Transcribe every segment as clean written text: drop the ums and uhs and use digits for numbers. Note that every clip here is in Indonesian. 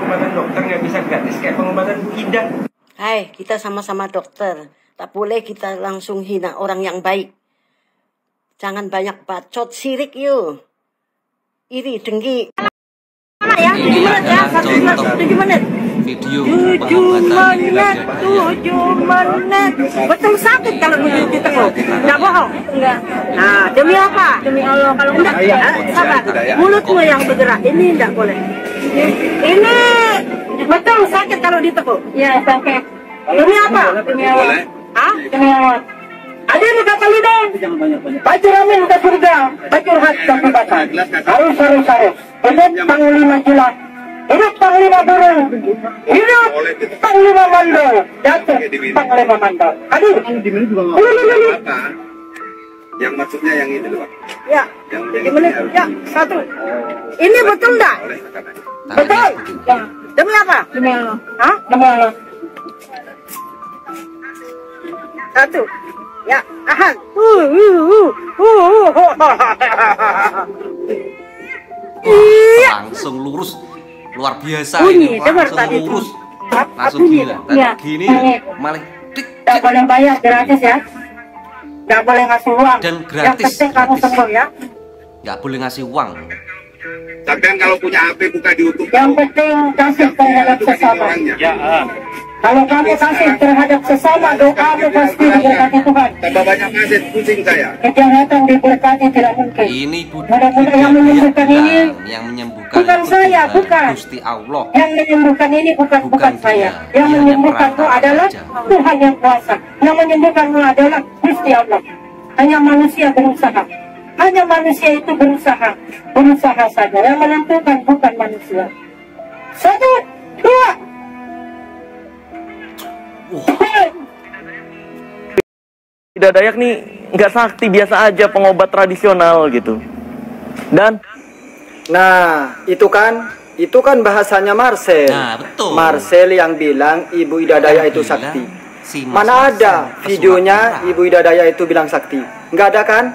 pengobatan dokter nggak bisa gratis kayak pengobatan Bu Ida. Hai, kita sama-sama dokter. Tak boleh kita langsung hina orang yang baik. Jangan banyak bacot, sirik yuk. Iri, dengki. Ya, 7 menit ya, 7 menit. Video 7 menit. Betul sakit kalau ditekuk. Enggak bohong. Enggak. Nah, demi apa? Demi Allah. Kalau enggak, sabar. Mulutmu yang bergerak. Ini enggak boleh. Ini betul sakit kalau ditekuk. Ya, sakit. Demi apa? Demi Allah. Hah? Demi Allah. Ada yang kata lidah. Bacur amin ke surga. Bacur hak kebebasan. Harus. Hidup Panglima jelas. Hidup Panglima burung. Hidup Panglima mandor. Jatuh Panglima mandor. Aduh. Apa? Yang maksudnya yang itu loh. Ya. 7 menit. Ya, 1. Ini betul enggak? Betul. Ya. Demi apa? Demi Allah. Hah? Demi Allah. 1. Ya, ahad. Langsung lurus, luar biasa Bunyi, ini. dengar Langsung tadi lurus, Apa langsung bunyi? gila. Ya. Gini, malah dik, Nggak boleh bayar, gratis ya. Nggak boleh ngasih uang. Dan Yang gratis, penting kamu gratis. sembuh ya. nggak boleh ngasih uang. Sampean kalau punya HP buka di YouTube. Yang penting kasih terhadap sesama. Ya. Kalau kamu kasih terhadap sesama, doamu pasti diberkati Tuhan. Tambah banyak kaset pusing saya. Kejahatan diberkati tidak mungkin. Ini Mudah-mudahan yang menyembuhkan ini yang menyembuhkan bukan itu saya, Tuhan, bukan. Gusti Allah. Yang menyembuhkan ini bukan Bukan saya. dia. Yang Dia menyembuhkanmu perantara adalah saja. Tuhan yang kuasa. Yang menyembuhkanmu adalah Gusti Allah. Hanya manusia berusaha. Hanya manusia itu berusaha. Berusaha saja. Yang menentukan bukan manusia. 1, 2. Ida Dayak nih nggak sakti, biasa aja, pengobat tradisional gitu. Dan Nah, itu kan bahasanya Marcel. Nah, betul. Marcel yang bilang Ibu Ida Dayak itu Bilang sakti. si Mas Mana ada Marcel videonya pesulap merah. Ibu Ida Dayak itu bilang sakti? Nggak ada kan?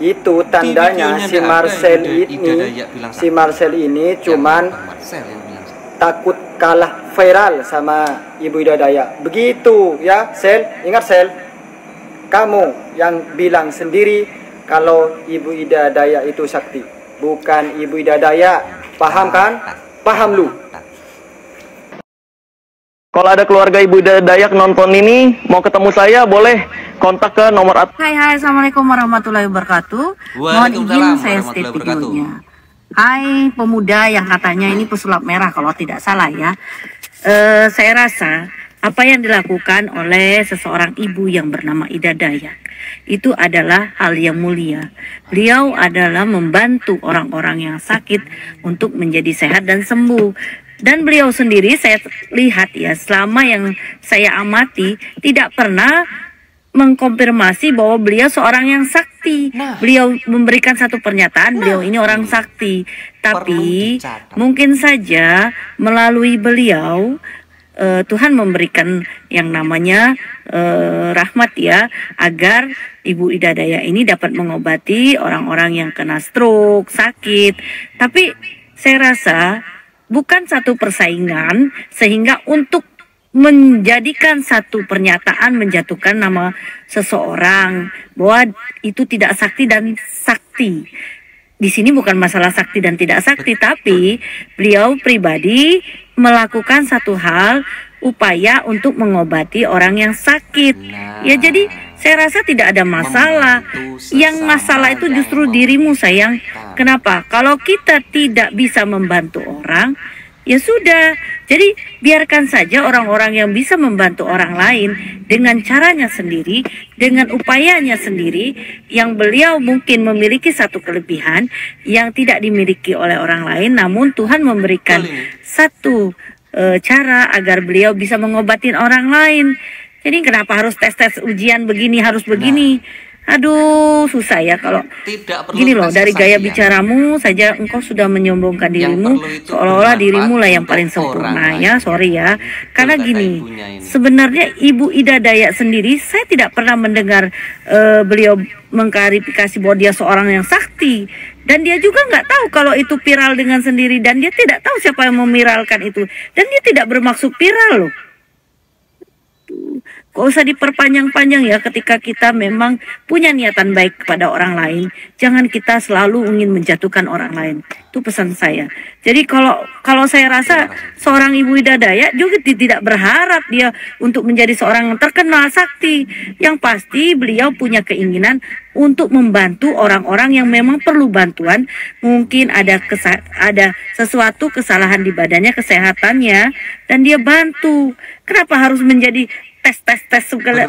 Itu tandanya videonya si nggak ada Marcel Ida ini, Dayak bilang si sakti. Marcel ini Yang cuman bukan Marcel yang bilang sakti. takut kalah viral sama Ibu Ida Dayak. Begitu ya, Sel. Ingat Sel, kamu yang bilang sendiri kalau Ibu Ida Dayak itu sakti, bukan Ibu Ida Dayak. Paham kan? Paham lu? kalau ada keluarga Ibu Ida Dayak nonton ini, mau ketemu saya, boleh kontak ke nomor Hai, assalamualaikum warahmatullahi wabarakatuh. Mohon Waalaikumsalam izin saya stay warahmatullahi wabarakatuh. videonya. Hai pemuda yang katanya ini pesulap merah kalau tidak salah ya. Saya rasa apa yang dilakukan oleh seseorang ibu yang bernama Ida Dayak itu adalah hal yang mulia. Beliau adalah membantu orang-orang yang sakit untuk menjadi sehat dan sembuh. Dan beliau sendiri saya lihat ya, selama yang saya amati tidak pernah mengkonfirmasi bahwa beliau seorang yang sakti. Beliau memberikan satu pernyataan, beliau ini orang sakti. Tapi dicatat. mungkin saja melalui beliau Tuhan memberikan yang namanya rahmat ya, agar Ibu Ida Dayak ini dapat mengobati orang-orang yang kena stroke, sakit. Tapi saya rasa bukan satu persaingan sehingga untuk menjadikan satu pernyataan menjatuhkan nama seseorang bahwa itu tidak sakti dan sakti. Di sini bukan masalah sakti dan tidak sakti, tapi beliau pribadi melakukan satu hal upaya untuk mengobati orang yang sakit. Ya jadi saya rasa tidak ada masalah. Yang masalah itu justru dirimu sayang. Kenapa? Kalau kita tidak bisa membantu orang, ya sudah. Jadi biarkan saja orang-orang yang bisa membantu orang lain dengan caranya sendiri, dengan upayanya sendiri, yang beliau mungkin memiliki satu kelebihan yang tidak dimiliki oleh orang lain, namun Tuhan memberikan satu cara agar beliau bisa mengobatin orang lain. Jadi kenapa harus tes-tes ujian begini, harus begini? Aduh, susah ya kalau Tidak perlu gini loh, dari gaya kesaksian. bicaramu saja engkau sudah menyombongkan dirimu perlu itu seolah-olah bermanfaat dirimu lah yang untuk paling orang sempurna lain. ya, sorry ya. Karena kata gini, ibunya ini. sebenarnya Ibu Ida Dayak sendiri saya tidak pernah mendengar beliau mengklarifikasi bahwa dia seorang yang sakti, dan dia juga nggak tahu kalau itu viral dengan sendiri, dan dia tidak tahu siapa yang memiralkan itu, dan dia tidak bermaksud viral loh. Gak usah diperpanjang-panjang ya, ketika kita memang punya niatan baik kepada orang lain, jangan kita selalu ingin menjatuhkan orang lain. Itu pesan saya. Jadi kalau saya rasa seorang Ibu Ida Dayak juga tidak berharap dia untuk menjadi seorang yang terkenal sakti. Yang pasti beliau punya keinginan untuk membantu orang-orang yang memang perlu bantuan. Mungkin ada sesuatu kesalahan di badannya, kesehatannya, dan dia bantu. Kenapa harus menjadi tes segala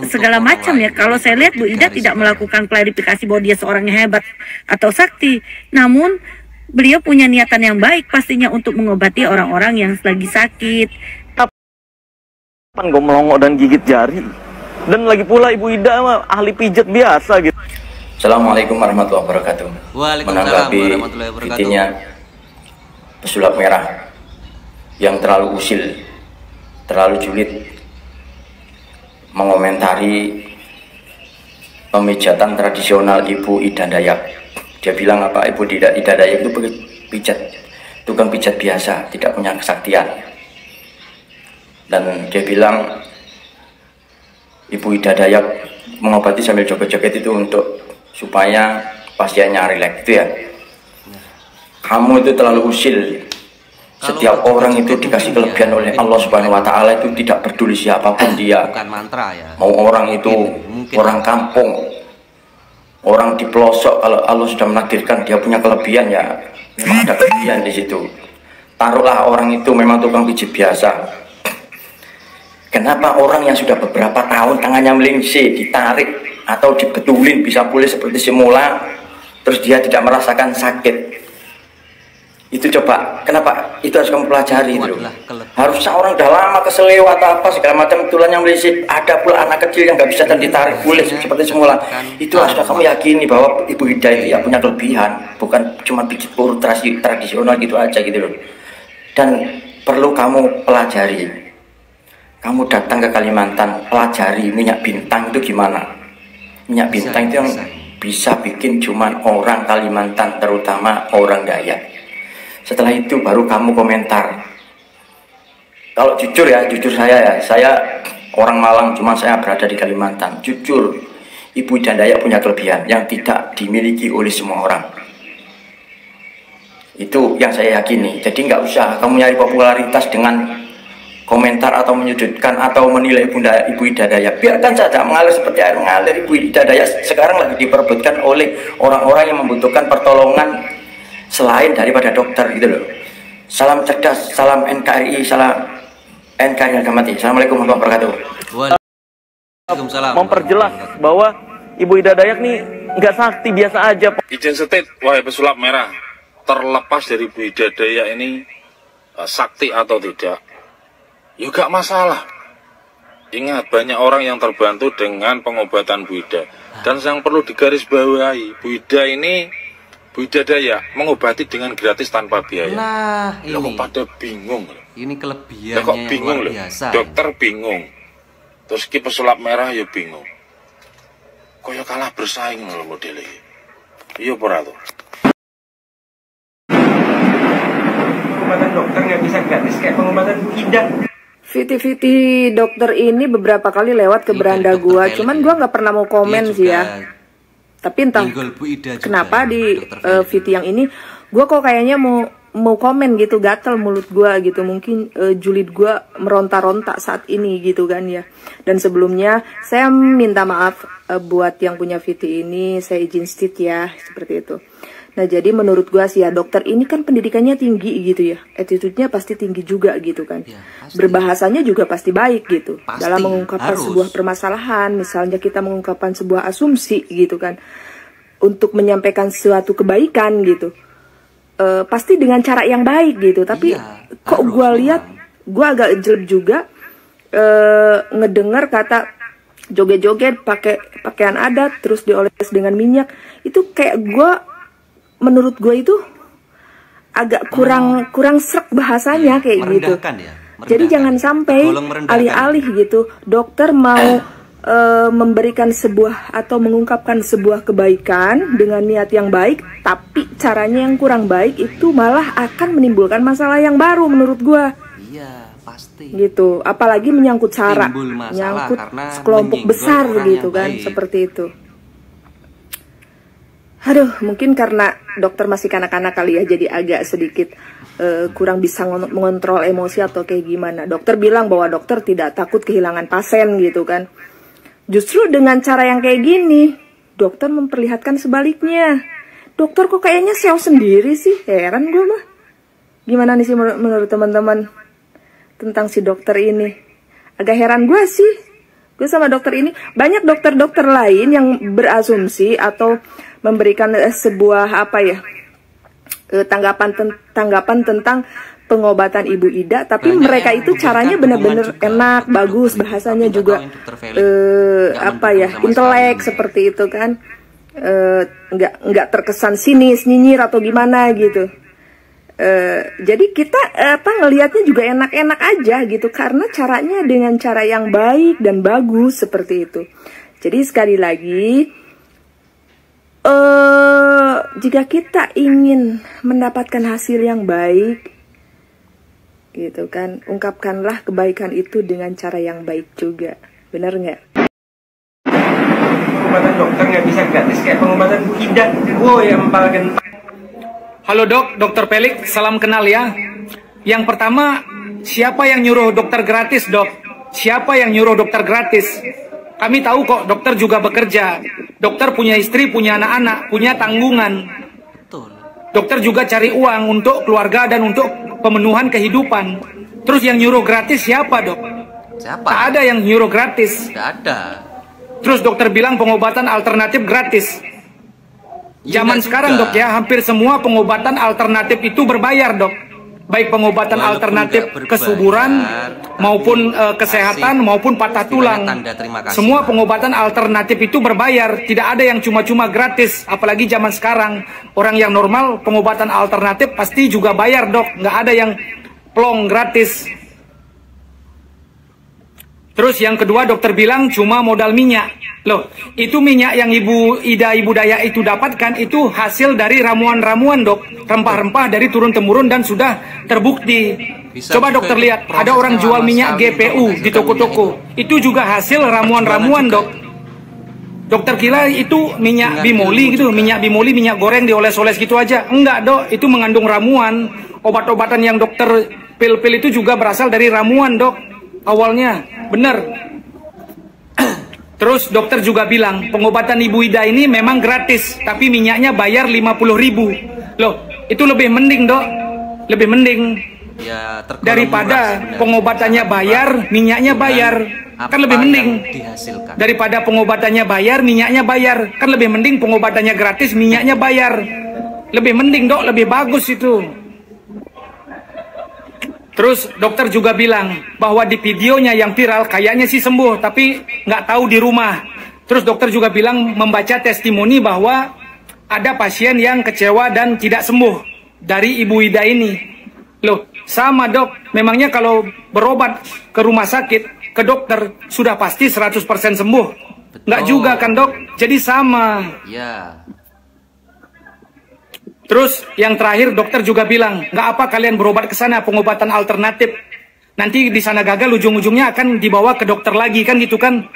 segala macam ya? Kalau saya lihat Bu Ida tidak melakukan klarifikasi bahwa dia seorang yang hebat atau sakti, namun beliau punya niatan yang baik pastinya untuk mengobati orang-orang yang lagi sakit. Kapan gue melongok dan gigit jari? Dan lagi pula Ibu Ida mah ahli pijat biasa gitu. Assalamualaikum warahmatullahi wabarakatuh. Waalaikumsalam Menanggapi warahmatullahi wabarakatuh. intinya pesulap merah yang terlalu usil, terlalu julid, mengomentari pemijatan tradisional Ibu Ida Dayak. Dia bilang apa, Ibu Ida Dayak itu pijat, tukang pijat biasa, tidak punya kesaktian. Dan dia bilang Ibu Ida Dayak mengobati sambil joget-joget itu untuk supaya pasiennya rileks, itu ya. Kamu itu terlalu usil. Setiap orang itu dikasih kelebihan oleh Allah Subhanahu wa Ta'ala, itu tidak peduli siapapun dia. Bukan mantra ya. Mau orang itu orang kampung, orang di pelosok, kalau Allah sudah menakdirkan dia punya kelebihan, ya memang ada kelebihan di situ. Taruhlah orang itu memang tukang pijit biasa. Kenapa orang yang sudah beberapa tahun tangannya melingsih, ditarik atau dibetulin bisa pulih seperti semula, terus dia tidak merasakan sakit? Itu coba, kenapa? Itu harus kamu pelajari itu. Harusnya orang udah lama keseleo atau apa segala macam tulang yang melisit, ada pula anak kecil yang nggak bisa ditarik pulih seperti semula. Itu harusnya kamu yakini bahwa Ibu Ida itu ya punya kelebihan, bukan cuma pijit urut tradisional gitu aja gitu loh. Dan perlu kamu pelajari. Kamu datang ke Kalimantan, pelajari minyak bintang itu gimana. Minyak bintang itu yang bisa bikin cuman orang Kalimantan, terutama orang Dayak. Setelah itu baru kamu komentar. Kalau jujur ya, jujur saya orang Malang, cuma saya berada di Kalimantan. Jujur, Ibu Ida Dayak punya kelebihan yang tidak dimiliki oleh semua orang. Itu yang saya yakini. Jadi nggak usah kamu nyari popularitas dengan komentar atau menyudutkan atau menilai Ibu Ida Dayak. Biarkan saja mengalir seperti air mengalir. Ibu Ida Dayak sekarang lagi diperebutkan oleh orang-orang yang membutuhkan pertolongan selain daripada dokter gitu loh. Salam cerdas, salam NKRI, salam NKRI harga mati. Assalamualaikum warahmatullahi wabarakatuh. Waalaikumsalam. Memperjelas bahwa Ibu Ida Dayak nih nggak sakti, biasa aja. Izin state, wahai pesulap merah, terlepas dari Ibu Ida Dayak ini sakti atau tidak, ya gak masalah. Ingat, banyak orang yang terbantu dengan pengobatan Bu Ida. Dan yang perlu digarisbawahi, Bu Ida Dayak mengobati dengan gratis tanpa biaya. Nah, Loh, ini. kok pada bingung. Ini Loh, kelebihannya kok yang bingung luar loh. biasa. Dokter bingung. Terus ki pesulap merah ya bingung. Kok ya kalah bersaing loh modelnya. Iya ora tuh. Pengobatan dokter nggak bisa gratis kayak pengobatan Bu Ida. Viti dokter ini beberapa kali lewat ke beranda gua, cuman gua nggak pernah mau komen sih ya. Tapi entah kenapa di Viti yang ini gua kok kayaknya mau komen gitu, gatel mulut gua gitu. Mungkin julid gua meronta-ronta saat ini gitu kan ya. Dan sebelumnya saya minta maaf buat yang punya Viti ini, saya izin stit ya seperti itu. Nah jadi menurut gua sih ya, dokter ini kan pendidikannya tinggi gitu ya, attitude-nya pasti tinggi juga gitu kan, ya, berbahasanya juga pasti baik gitu, dalam mengungkapkan sebuah permasalahan, misalnya kita mengungkapkan sebuah asumsi gitu kan, untuk menyampaikan suatu kebaikan gitu, pasti dengan cara yang baik gitu. Tapi kok gua lihat, gua agak jelek juga ngedengar kata joget-joget pakai pakaian adat terus dioles dengan minyak. Itu kayak menurut gue itu agak kurang sreg bahasanya kayak gitu. Ya, jadi jangan sampai alih-alih gitu dokter mau memberikan sebuah atau mengungkapkan sebuah kebaikan dengan niat yang baik, tapi caranya yang kurang baik itu malah akan menimbulkan masalah yang baru menurut gua. Iya, pasti. Gitu, apalagi menyangkut sara, menyangkut sekelompok besar gitu kan, seperti itu. Aduh, mungkin karena dokter masih kanak-kanak kali ya, jadi agak sedikit kurang bisa mengontrol emosi atau kayak gimana. Dokter bilang bahwa dokter tidak takut kehilangan pasien gitu kan. Justru dengan cara yang kayak gini, dokter memperlihatkan sebaliknya. Dokter kok kayaknya SEO sendiri sih, heran gue mah. Gimana nih sih menurut teman-teman tentang si dokter ini? Agak heran gue sih. Gue sama dokter ini, banyak dokter-dokter lain yang berasumsi atau memberikan sebuah tanggapan tentang pengobatan Ibu Ida, tapi mereka itu caranya benar-benar enak, bagus, bahasanya juga intelek seperti itu kan, nggak terkesan sinis, nyinyir atau gimana gitu. Jadi kita ngelihatnya juga enak-enak aja gitu karena caranya dengan cara yang baik dan bagus seperti itu. Jadi sekali lagi, jika kita ingin mendapatkan hasil yang baik gitu kan, ungkapkanlah kebaikan itu dengan cara yang baik juga, benar nggak? Pengobatan dokter nggak bisa gratis kayak pengobatan Bu Ida. Yang paling. Halo dok, dokter Pelik, salam kenal ya. Yang pertama, siapa yang nyuruh dokter gratis dok? Siapa yang nyuruh dokter gratis? Kami tahu kok dokter juga bekerja. Dokter punya istri, punya anak-anak, punya tanggungan. Dokter juga cari uang untuk keluarga dan untuk pemenuhan kehidupan. Terus yang nyuruh gratis siapa dok? Siapa? Tak ada yang nyuruh gratis. Tidak ada. Terus dokter bilang pengobatan alternatif gratis. Zaman sekarang dok ya, hampir semua pengobatan alternatif itu berbayar dok. Baik pengobatan alternatif kesuburan maupun kesehatan maupun patah tulang. Semua pengobatan alternatif itu berbayar, tidak ada yang cuma-cuma gratis. Apalagi zaman sekarang, orang yang normal pengobatan alternatif pasti juga bayar dok, nggak ada yang plong gratis. Terus yang kedua dokter bilang cuma modal minyak. Loh, itu minyak yang Ibu Ida, Ibu Daya itu dapatkan itu hasil dari ramuan-ramuan dok. Rempah-rempah dari turun-temurun dan sudah terbukti. Coba dokter lihat, ada orang jual minyak GPU di toko-toko. Itu juga hasil ramuan-ramuan dok. Dokter kira itu minyak bimoli gitu, minyak bimoli, minyak goreng dioles-oles gitu aja. Enggak dok, itu mengandung ramuan. Obat-obatan yang dokter pil-pil itu juga berasal dari ramuan dok. Awalnya, bener. Terus dokter juga bilang, pengobatan Ibu Ida ini memang gratis, tapi minyaknya bayar 50.000. Loh, itu lebih mending dok. Lebih mending. Ya, daripada pengobatannya bayar, minyaknya bayar. Kan lebih mending. Daripada pengobatannya bayar, minyaknya bayar. Kan lebih mending pengobatannya gratis, minyaknya bayar. Lebih mending dok, lebih bagus itu. Terus dokter juga bilang bahwa di videonya yang viral kayaknya sih sembuh, tapi nggak tahu di rumah. Terus dokter juga bilang membaca testimoni bahwa ada pasien yang kecewa dan tidak sembuh dari Ibu Ida ini. Loh, sama dok, memangnya kalau berobat ke rumah sakit, ke dokter, sudah pasti 100% sembuh? Nggak juga kan dok, jadi sama. Ya. Terus yang terakhir dokter juga bilang, nggak apa kalian berobat ke sana pengobatan alternatif. Nanti di sana gagal, ujung-ujungnya akan dibawa ke dokter lagi kan gitu kan.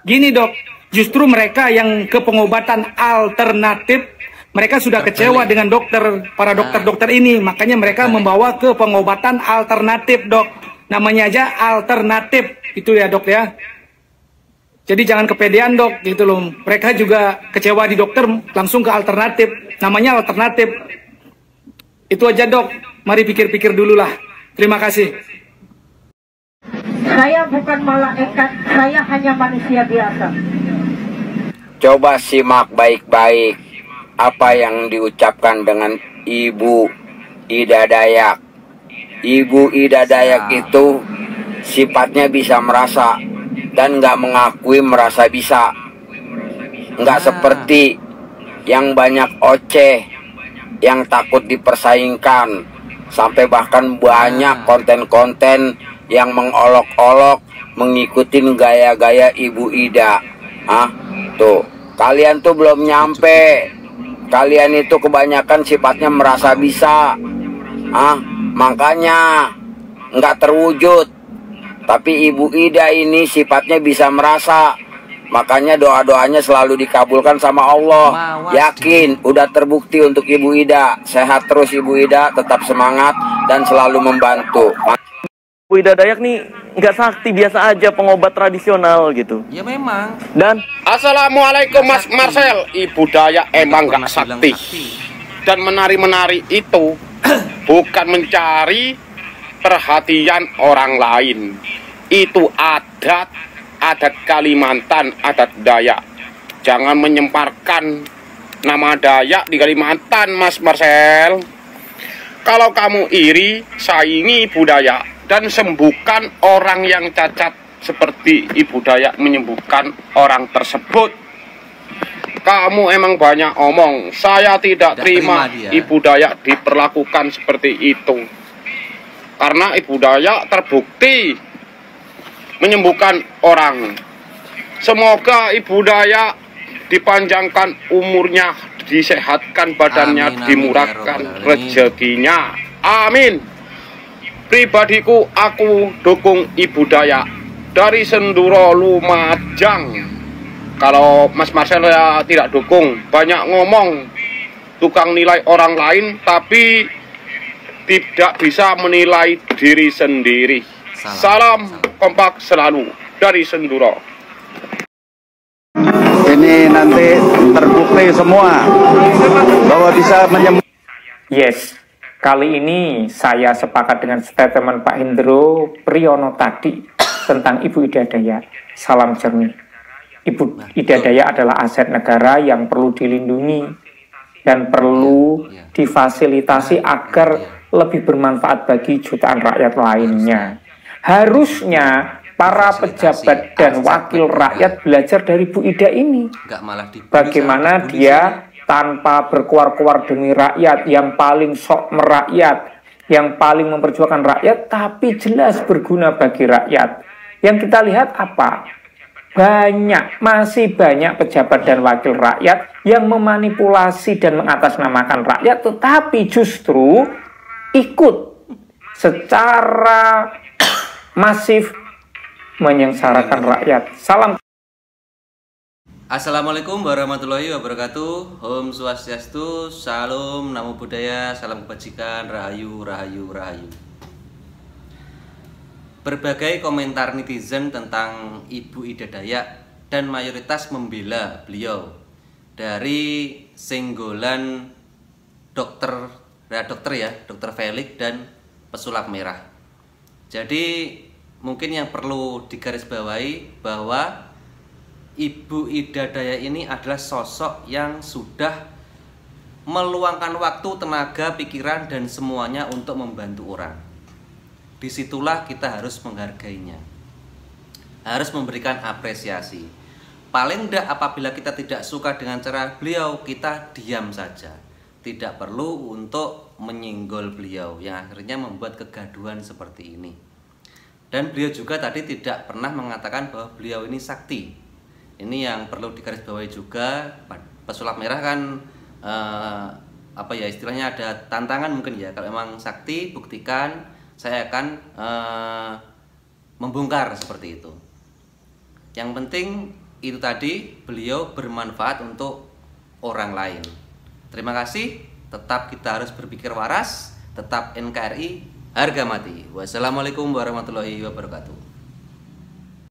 Gini dok, justru mereka yang ke pengobatan alternatif, mereka sudah kecewa dengan dokter, para dokter-dokter ini. Makanya mereka membawa ke pengobatan alternatif dok. Namanya aja alternatif, itu ya dok ya. Jadi jangan kepedean dok, gitu loh. Mereka juga kecewa di dokter, langsung ke alternatif. Namanya alternatif. Itu aja dok, mari pikir-pikir dulu lah. Terima kasih. Saya bukan malaikat, saya hanya manusia biasa. Coba simak baik-baik apa yang diucapkan dengan Ibu Ida Dayak. Ibu Ida Dayak itu sifatnya bisa merasa dan nggak mengakui merasa bisa. Nggak seperti yang banyak oceh, yang takut dipersaingkan, sampai bahkan banyak konten-konten yang mengolok-olok mengikuti gaya-gaya Ibu Ida. Tuh, kalian tuh belum nyampe. Kalian itu kebanyakan sifatnya merasa bisa. Makanya nggak terwujud. Tapi Ibu Ida ini sifatnya bisa merasa. Makanya doa-doanya selalu dikabulkan sama Allah. Yakin, udah terbukti untuk Ibu Ida. Sehat terus Ibu Ida, tetap semangat dan selalu membantu. Ibu Ida Dayak nih nggak sakti, biasa aja, pengobat tradisional gitu. Ya memang. Dan Assalamualaikum Mas Marcel. Ibu Dayak emang nggak sakti. Dan menari-menari itu bukan mencari perhatian orang lain. Itu adat Kalimantan, adat Dayak. Jangan menyemparkan nama Dayak di Kalimantan, Mas Marcel. Kalau kamu iri, saingi Ibu Dayak dan sembuhkan orang yang cacat seperti Ibu Dayak menyembuhkan orang tersebut. Kamu emang banyak omong. Saya tidak terima Ibu Dayak diperlakukan seperti itu. Karena Ibu Dayak terbukti menyembuhkan orang. Semoga Ibu Dayak dipanjangkan umurnya, disehatkan badannya, dimurahkan rezekinya. Amin. Pribadiku, aku dukung Ibu Dayak dari Senduro Lumajang. Kalau Mas Marcel ya tidak dukung, banyak ngomong, tukang nilai orang lain, tapi tidak bisa menilai diri sendiri. Salam kompak selalu dari Senduro. Ini nanti terbukti semua bahwa bisa menyembuhkan. Yes, kali ini saya sepakat dengan statement Pak Hendro Priyono tadi tentang Ibu Ida Dayak. Salam jernih. Ibu Ida Dayak adalah aset negara yang perlu dilindungi dan perlu difasilitasi agar lebih bermanfaat bagi jutaan rakyat lainnya. Harusnya para pejabat dan wakil rakyat belajar dari Bu Ida ini. Bagaimana dia tanpa berkuar-kuar demi rakyat, yang paling sok merakyat, yang paling memperjuangkan rakyat, tapi jelas berguna bagi rakyat. Yang kita lihat apa? Masih banyak pejabat dan wakil rakyat yang memanipulasi dan mengatasnamakan rakyat, tetapi justru ikut secara masif menyengsarakan rakyat. Salam. Assalamualaikum warahmatullahi wabarakatuh. Om Swastiastu, Salam, Namo Buddhaya, Salam Kebajikan, Rahayu, Rahayu, Rahayu. Berbagai komentar netizen tentang Ibu Ida Dayak dan mayoritas membela beliau, dari senggolan dokter Felix dan pesulap merah. Jadi mungkin yang perlu digarisbawahi bahwa Ibu Ida Dayak ini adalah sosok yang sudah meluangkan waktu, tenaga, pikiran, dan semuanya untuk membantu orang. Disitulah kita harus menghargainya, harus memberikan apresiasi. Paling tidak apabila kita tidak suka dengan cara beliau, kita diam saja. Tidak perlu untuk menyinggol beliau yang akhirnya membuat kegaduhan seperti ini. Dan beliau juga tadi tidak pernah mengatakan bahwa beliau ini sakti. Ini yang perlu digarisbawahi juga. Pesulap merah kan istilahnya ada tantangan mungkin ya. Kalau memang sakti, buktikan, saya akan membongkar seperti itu. Yang penting itu tadi, beliau bermanfaat untuk orang lain. Terima kasih. Tetap kita harus berpikir waras. Tetap NKRI harga mati. Wassalamualaikum warahmatullahi wabarakatuh.